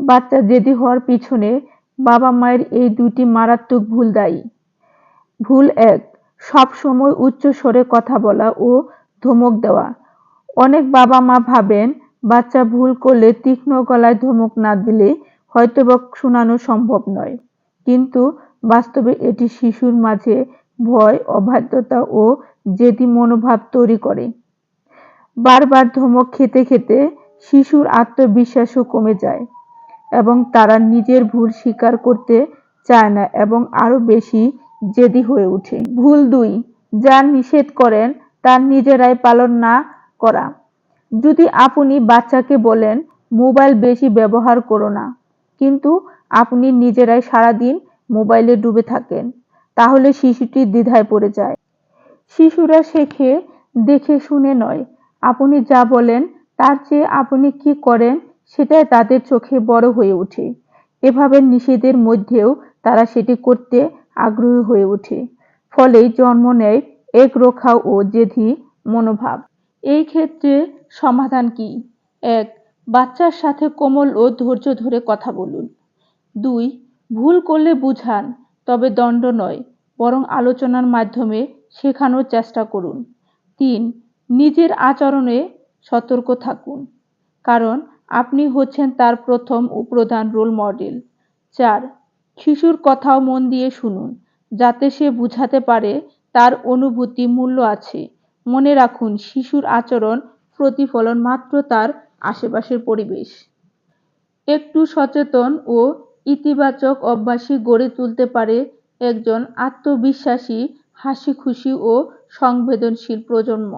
বাচ্চা জেদি হওয়ার পিছনে বাবা মায়ের এই দুটি মারাত্মক ভুল দায়ী। ভুল ১, সবসময় উচ্চ স্বরে কথা বলা ও ধমক দেওয়া। অনেক বাবা মা ভাবেন বাচ্চা ভুল করলে তীক্ষ্ণ গলায় ধমক না দিলে হয়তোবা শোনানো সম্ভব নয়, কিন্তু বাস্তবে এটি শিশুর মাঝে ভয়, অবাধ্যতা ও জেদি মনোভাব তৈরি করে। বারবার ধমক খেতে খেতে শিশুর আত্মবিশ্বাসও কমে যায় এবং তারা নিজের ভুল স্বীকার করতে চায় না এবং আরো বেশি জেদি হয়ে ওঠে। ভুল ২, যা নিষেধ করেন তা নিজেরাই পালন না করা। যদি আপনি বাচ্চাকে বলেন মোবাইল বেশি ব্যবহার করো না, কিন্তু আপনি নিজেরাই সারাদিন মোবাইলে ডুবে থাকেন, তাহলে শিশুটি দ্বিধায় পড়ে যায়। শিশুরা শেখে দেখে শুনে নয়। আপনি যা বলেন তার চেয়ে আপনি কি করেন সেটাই তাদের চোখে বড় হয়ে ওঠে। এভাবে নিষেধের মধ্যেও তারা সেটি করতে আগ্রহী হয়ে ওঠে। ফলেই জন্ম নেয় একরোখা ও জেদি মনোভাব। এই ক্ষেত্রে সমাধান কি? ১, বাচ্চার সাথে কোমল ও ধৈর্য ধরে কথা বলুন। ২, ভুল করলে বুঝান, তবে দণ্ড নয়, বরং আলোচনার মাধ্যমে শেখানোর চেষ্টা করুন। ৩, নিজের আচরণে সতর্ক থাকুন, কারণ আপনি হচ্ছেন তার প্রথম ও প্রধান রোল মডেল। ৪, শিশুর কথাও মন দিয়ে শুনুন, যাতে সে বুঝাতে পারে তার অনুভূতি মূল্য আছে। মনে রাখুন, শিশুর আচরণ প্রতিফলন মাত্র তার আশেপাশের পরিবেশ। একটু সচেতন ও ইতিবাচক অভ্যাসই গড়ে তুলতে পারে একজন আত্মবিশ্বাসী, হাসিখুশি ও সংবেদনশীল প্রজন্ম।